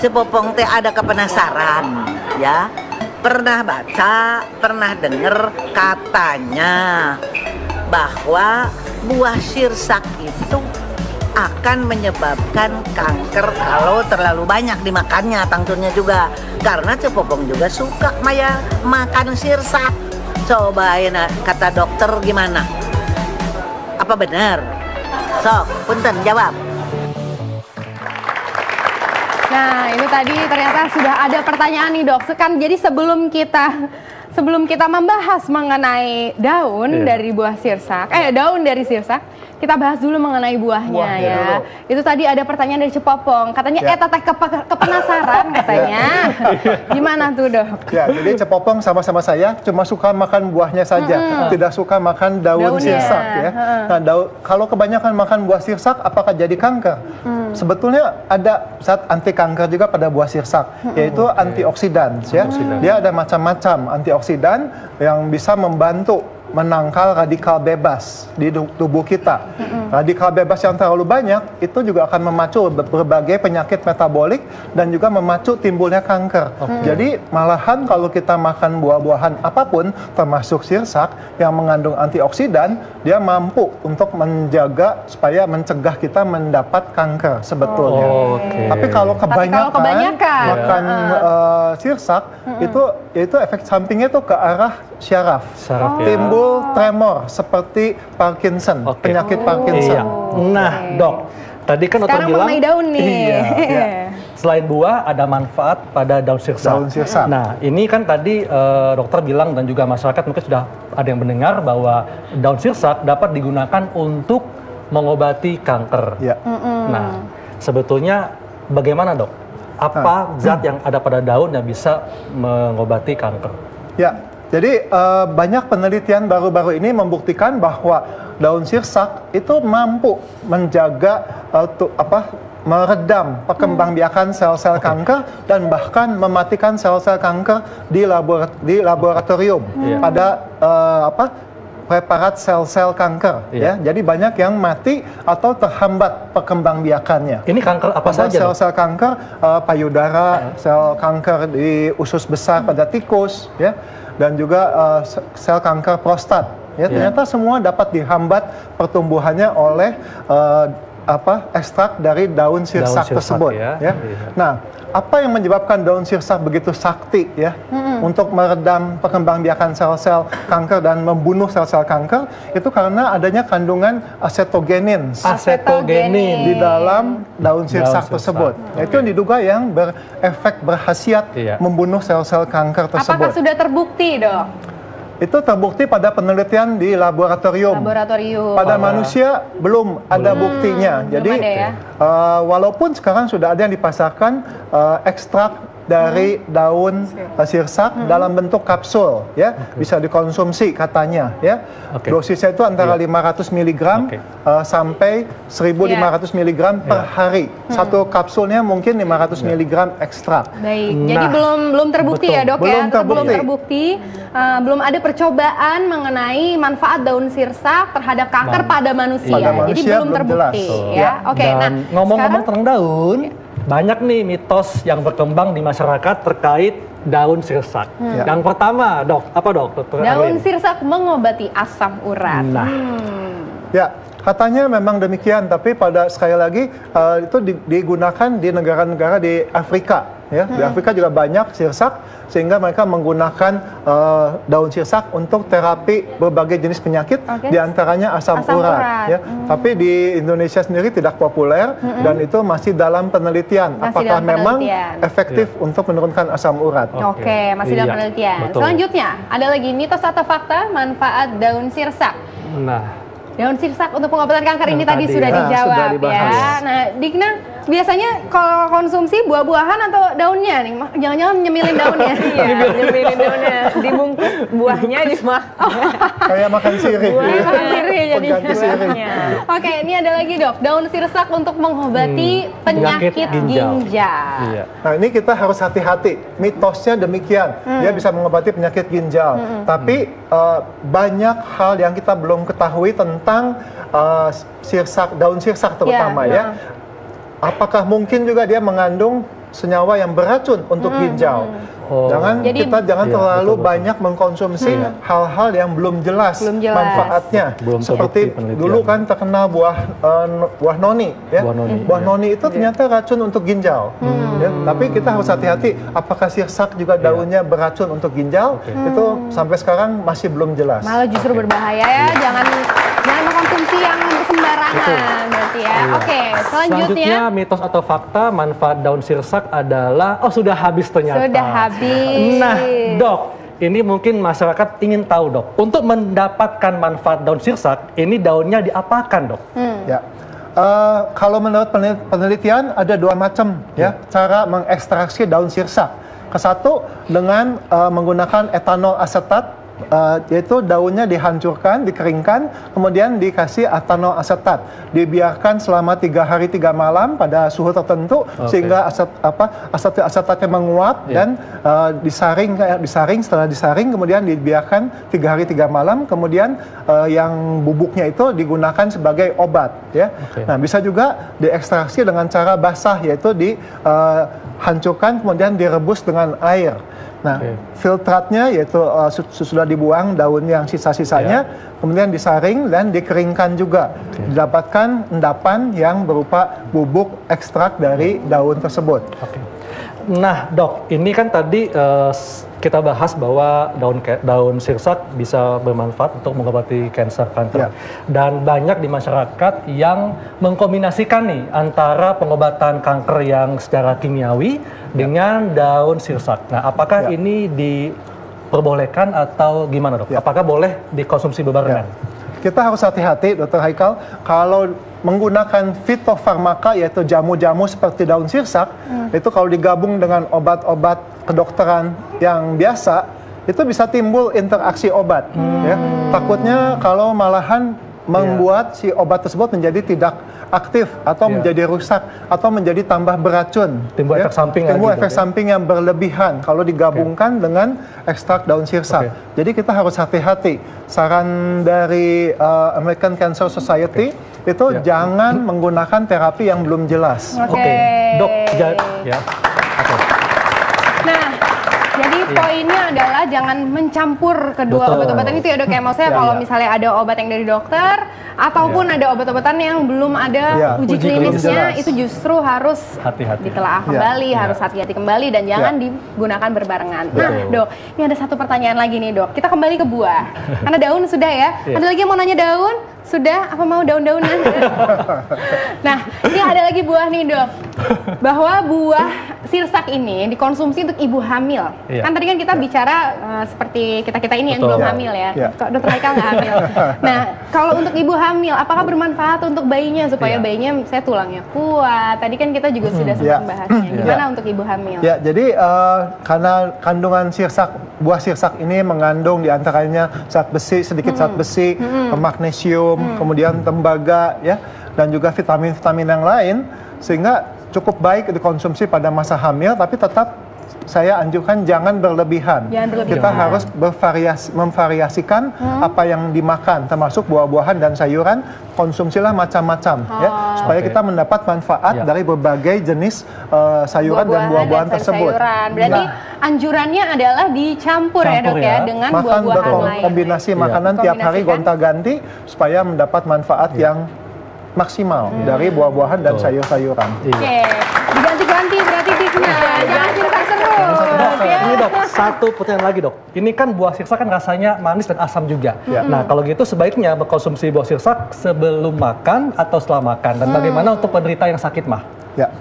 Popong teh ada kepenasaran, ya. Pernah baca, pernah dengar katanya bahwa buah sirsak itu akan menyebabkan kanker kalau terlalu banyak dimakannya, tangturnya juga. Karena Cepopong juga suka makan sirsak. Cobain kata dokter gimana? Apa benar? Sok, punten jawab. Nah, itu tadi ternyata sudah ada pertanyaan nih dok. Jadi sebelum kita membahas mengenai daun dari buah sirsak, daun dari sirsak, kita bahas dulu mengenai buahnya ya. Dulu. Itu tadi ada pertanyaan dari Cepopong, katanya teteh kepenasaran katanya. Gimana tuh dok? Ya, jadi Cepopong sama-sama saya cuma suka makan buahnya saja, tidak suka makan daun sirsak ya. Nah, kalau kebanyakan makan buah sirsak, apakah jadi kanker? Sebetulnya ada zat anti kanker juga pada buah sirsak, yaitu antioksidan. Ya. Dia ada macam-macam antioksidan yang bisa membantu menangkal radikal bebas di tubuh kita. Radikal bebas yang terlalu banyak itu juga akan memacu berbagai penyakit metabolik dan juga memacu timbulnya kanker. Jadi malahan kalau kita makan buah-buahan apapun termasuk sirsak yang mengandung antioksidan, dia mampu untuk menjaga supaya mencegah kita mendapat kanker sebetulnya. Tapi kalau kebanyakan makan sirsak itu efek sampingnya itu ke arah syaraf. Timbul tremor seperti Parkinson, penyakit Parkinson. Nah, dok, tadi kan dokter bilang mengenai daun nih. Selain buah ada manfaat pada daun sirsak. Nah, ini kan tadi dokter bilang dan juga masyarakat mungkin sudah ada yang mendengar bahwa daun sirsak dapat digunakan untuk mengobati kanker. Nah, sebetulnya bagaimana dok? Apa zat yang ada pada daun yang bisa mengobati kanker? Ya, jadi banyak penelitian baru-baru ini membuktikan bahwa daun sirsak itu mampu menjaga meredam perkembangbiakan sel-sel kanker dan bahkan mematikan sel-sel kanker di laboratorium pada preparat sel-sel kanker. Ya. Jadi banyak yang mati atau terhambat perkembangbiakannya. Ini kanker apa saja? Sel-sel kanker payudara, sel kanker di usus besar pada tikus, ya, dan juga sel kanker prostat. Ya, ternyata semua dapat dihambat pertumbuhannya oleh ekstrak dari daun sirsak tersebut. Ya. Nah, apa yang menyebabkan daun sirsak begitu sakti ya untuk meredam perkembangbiakan sel-sel kanker dan membunuh sel-sel kanker? Itu karena adanya kandungan asetogenin di dalam daun sirsak tersebut. Itu yang diduga yang berefek berkhasiat membunuh sel-sel kanker tersebut. Apakah sudah terbukti, dok? Itu terbukti pada penelitian di laboratorium. Pada manusia belum ada buktinya. Jadi walaupun sekarang sudah ada yang dipasarkan ekstrak dari daun sirsak dalam bentuk kapsul, ya, bisa dikonsumsi katanya, ya. Dosisnya itu antara 500 mg sampai 1.500 mg per hari. Satu kapsulnya mungkin 500 mg ekstrak. Baik, jadi belum terbukti ya dok ya? Belum terbukti, belum ada percobaan mengenai manfaat daun sirsak terhadap kanker pada manusia. Jadi belum terbukti ya. Nah, ngomong-ngomong tentang daun, banyak nih mitos yang berkembang di masyarakat terkait daun sirsak. Yang pertama, dok, apa dok? Daun sirsak mengobati asam urat. Ya, katanya memang demikian, tapi sekali lagi itu digunakan di negara-negara di Afrika. Ya, di Afrika juga banyak sirsak, sehingga mereka menggunakan daun sirsak untuk terapi berbagai jenis penyakit, diantaranya asam urat. Ya. Tapi di Indonesia sendiri tidak populer dan itu masih dalam penelitian. Apakah memang efektif untuk menurunkan asam urat? Masih dalam penelitian. Selanjutnya, ada lagi mitos atau fakta manfaat daun sirsak. Daun sirsak untuk pengobatan kanker ini tadi sudah dijawab ya. Nah, Dikna, biasanya kalau konsumsi buah-buahan atau daunnya nih? Jangan-jangan nyemilin daunnya? Iya, nyemilin daunnya. Dibungkus buahnya dimakan. Kayak makan sirih. Makan sirih jadinya. Oke, ini ada lagi dok, daun sirsak untuk mengobati penyakit ginjal. Nah, ini kita harus hati-hati. Mitosnya demikian, dia bisa mengobati penyakit ginjal. Tapi banyak hal yang kita belum ketahui tentang sirsak, daun sirsak terutama ya. Apakah mungkin juga dia mengandung senyawa yang beracun untuk ginjal. Kita jangan terlalu banyak mengkonsumsi hal-hal yang belum jelas manfaatnya. Seperti dulu kan terkenal buah noni, ya. Buah noni itu ternyata racun untuk ginjal. Ya, tapi kita harus hati-hati. Apakah sirsak juga daunnya beracun untuk ginjal? Itu sampai sekarang masih belum jelas. Malah justru berbahaya ya. Jangan mengkonsumsi yang sembarangan berarti ya. Oke, selanjutnya mitos atau fakta manfaat daun sirsak adalah sudah habis ternyata. Sudah habis. Nah, Dok, ini mungkin masyarakat ingin tahu, Dok. Untuk mendapatkan manfaat daun sirsak, ini daunnya diapakan, Dok? Ya. Kalau menurut penelitian ada 2 macam ya cara mengekstraksi daun sirsak. Satu dengan menggunakan etanol asetat, yaitu daunnya dihancurkan, dikeringkan, kemudian dikasih etanol asetat, dibiarkan selama 3 hari 3 malam pada suhu tertentu sehingga asetatnya menguap dan disaring. Setelah disaring kemudian dibiarkan 3 hari 3 malam, kemudian yang bubuknya itu digunakan sebagai obat, ya. Nah, bisa juga diekstraksi dengan cara basah, yaitu dihancurkan kemudian direbus dengan air. Nah, filtratnya yaitu sudah dibuang daun yang sisa-sisanya, kemudian disaring dan dikeringkan juga. Didapatkan endapan yang berupa bubuk ekstrak dari daun tersebut. Nah, Dok, ini kan tadi kita bahas bahwa daun sirsak bisa bermanfaat untuk mengobati kanker. Dan banyak di masyarakat yang mengkombinasikan nih antara pengobatan kanker yang secara kimiawi dengan daun sirsak. Nah, apakah ini diperbolehkan atau gimana, Dok? Apakah boleh dikonsumsi berbarengan? Kita harus hati-hati, Dr. Haikal, kalau menggunakan fitofarmaka, yaitu jamu-jamu seperti daun sirsak, itu kalau digabung dengan obat-obat kedokteran yang biasa, itu bisa timbul interaksi obat. Ya. Takutnya kalau malahan membuat si obat tersebut menjadi tidak aktif atau menjadi rusak atau menjadi tambah beracun. Timbul efek samping. Timbul efek samping yang berlebihan kalau digabungkan dengan ekstrak daun sirsak. Jadi kita harus hati-hati. Saran dari American Cancer Society itu jangan menggunakan terapi yang belum jelas. Dok, Nah, jadi poinnya adalah jangan mencampur kedua obat-obatan itu ya, Dok. Maksudnya kalau misalnya ada obat yang dari dokter ataupun ada obat-obatan yang belum ada uji klinisnya, itu justru harus ditelaah kembali, harus hati-hati kembali dan jangan digunakan berbarengan. Nah, Dok, ini ada satu pertanyaan lagi nih, Dok. Kita kembali ke buah. Karena daun sudah ya. Ada lagi yang mau nanya daun? Sudah? Apa mau daun-daunan? Nah, ini ada lagi buah nih, Dok. Bahwa buah sirsak ini dikonsumsi untuk ibu hamil. Kan tadi kan kita bicara seperti kita-kita ini yang belum hamil ya. Kok Dokter Haikal nggak hamil? Nah, kalau untuk ibu hamil, apakah bermanfaat untuk bayinya supaya bayinya saya tulangnya kuat? Tadi kan kita juga sudah sempat membahasnya. Gimana untuk ibu hamil? Ya, jadi karena kandungan buah sirsak ini mengandung diantaranya zat besi, sedikit zat besi, magnesium, kemudian tembaga, ya, dan juga vitamin-vitamin yang lain, sehingga cukup baik dikonsumsi pada masa hamil, tapi tetap saya anjurkan jangan berlebihan. Kita harus memvariasikan apa yang dimakan, termasuk buah-buahan dan sayuran, konsumsilah macam-macam, ya, supaya kita mendapat manfaat dari berbagai jenis sayuran dan buah-buahan tersebut. Berarti anjurannya adalah dicampur ya, Dok, ya, dengan buah-buahan lain. Kombinasi makanan tiap hari gonta-ganti supaya mendapat manfaat yang maksimal dari buah-buahan dan sayur-sayuran. Diganti-ganti berarti tipsnya. Jangan sirsak terus. Ini, Dok, satu pertanyaan lagi, Dok. Ini kan buah sirsak kan rasanya manis dan asam juga. Nah, kalau gitu sebaiknya berkonsumsi buah sirsak sebelum makan atau setelah makan. Dan bagaimana untuk penderita yang sakit mah? Ya.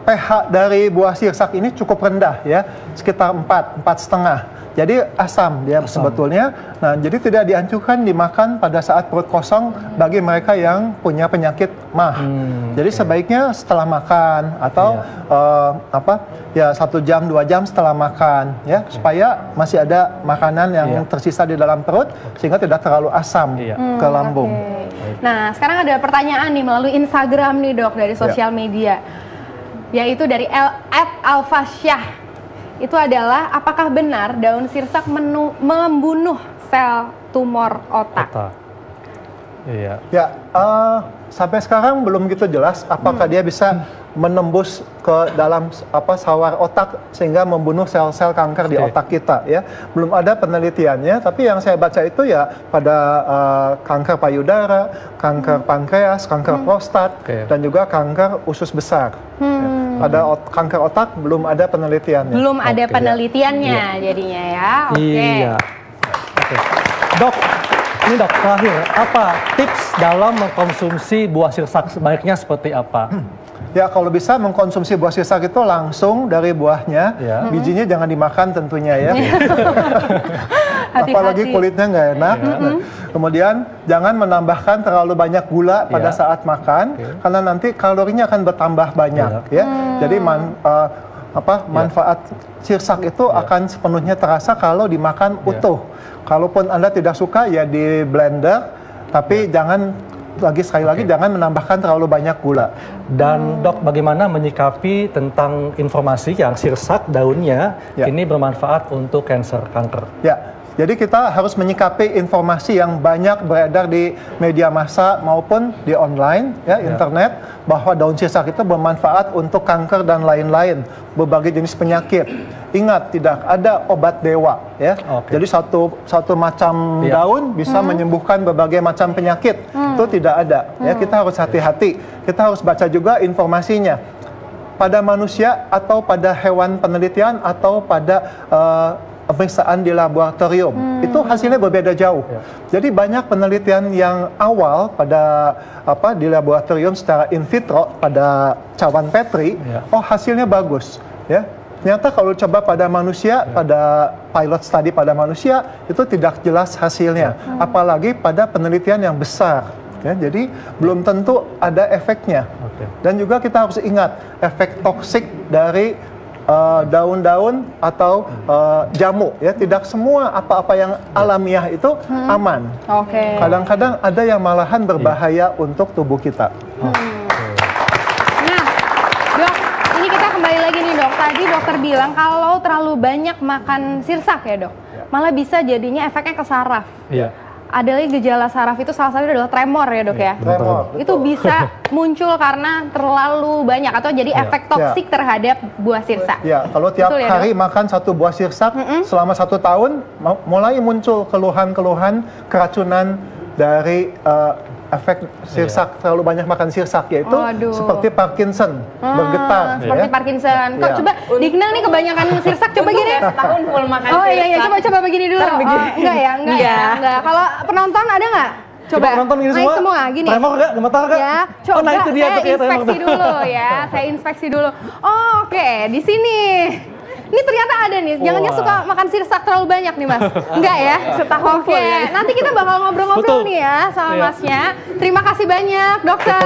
pH dari buah sirsak ini cukup rendah ya, sekitar 4,5. Jadi asam dia sebetulnya. Nah, jadi tidak dianjurkan dimakan pada saat perut kosong bagi mereka yang punya penyakit MAH. Jadi sebaiknya setelah makan atau 1 jam 2 jam setelah makan ya, supaya masih ada makanan yang tersisa di dalam perut sehingga tidak terlalu asam ke lambung. Nah, sekarang ada pertanyaan nih melalui Instagram nih, Dok, dari sosial media. Yaitu dari @alfasyah. Itu adalah, apakah benar daun sirsak membunuh sel tumor otak? Ya, sampai sekarang belum gitu jelas apakah dia bisa menembus ke dalam sawar otak sehingga membunuh sel-sel kanker di otak kita ya. Belum ada penelitiannya, tapi yang saya baca itu ya pada kanker payudara, kanker pankreas, kanker prostat, dan juga kanker usus besar. Ya. Pada kanker otak belum ada penelitiannya. Belum ada penelitiannya jadinya ya. Iya. Dok, ini dok terakhir, apa tips dalam mengkonsumsi buah sirsak sebaiknya seperti apa? Ya kalau bisa mengkonsumsi buah sirsak itu langsung dari buahnya, bijinya jangan dimakan tentunya ya. Apalagi kulitnya nggak enak. Kemudian jangan menambahkan terlalu banyak gula pada saat makan, karena nanti kalorinya akan bertambah banyak ya. Jadi manfaat sirsak itu akan sepenuhnya terasa kalau dimakan utuh. Kalaupun Anda tidak suka ya di blender, tapi jangan sekali lagi jangan menambahkan terlalu banyak gula. Dan dok, bagaimana menyikapi tentang informasi yang sirsak daunnya ini bermanfaat untuk kanker? Ya, jadi kita harus menyikapi informasi yang banyak beredar di media massa maupun di online, internet, bahwa daun sirsak itu bermanfaat untuk kanker dan lain-lain, berbagai jenis penyakit. Ingat, tidak ada obat dewa, ya. Jadi satu macam daun bisa menyembuhkan berbagai macam penyakit. Itu tidak ada. Ya, kita harus hati-hati. Kita harus baca juga informasinya. Pada manusia atau pada hewan penelitian atau pada pemeriksaan di laboratorium, itu hasilnya berbeda jauh. Jadi banyak penelitian yang awal pada di laboratorium secara in vitro pada cawan Petri, hasilnya bagus, ya. Ternyata kalau coba pada manusia, pada pilot study pada manusia, itu tidak jelas hasilnya. Apalagi pada penelitian yang besar. Ya, jadi belum tentu ada efeknya. Dan juga kita harus ingat efek toksik dari daun-daun atau jamu. Ya, tidak semua apa-apa yang alamiah itu aman. Kadang-kadang ada yang malahan berbahaya untuk tubuh kita. Kembali lagi nih dok, tadi dokter bilang kalau terlalu banyak makan sirsak ya dok, malah bisa jadinya efeknya ke saraf. Ada lagi gejala saraf itu salah satunya adalah tremor ya dok ya. Tremor. Itu bisa muncul karena terlalu banyak atau jadi efek toksik terhadap buah sirsak. Ya, kalau tiap hari makan satu buah sirsak selama 1 tahun, mulai muncul keluhan-keluhan keracunan dari efek sirsak, terlalu banyak makan sirsak, yaitu seperti Parkinson, bergetar. Seperti Parkinson. Kok coba Digna nih kebanyakan sirsak, coba gini. Setahun full makan Oh iya, coba begini dulu. Enggak ya. Kalau penonton ada nggak? Coba penonton gini semua gini. Tremor nggak? Gemetar nggak? Ya, coba nah itu dia saya inspeksi dulu ya. Saya inspeksi dulu. Oke, di sini. Ini ternyata ada nih, jangan-jangan suka makan sirsak terlalu banyak nih mas. Enggak ya? Setahun full ya. Nanti kita bakal ngobrol-ngobrol nih ya sama masnya. Terima kasih banyak dokter.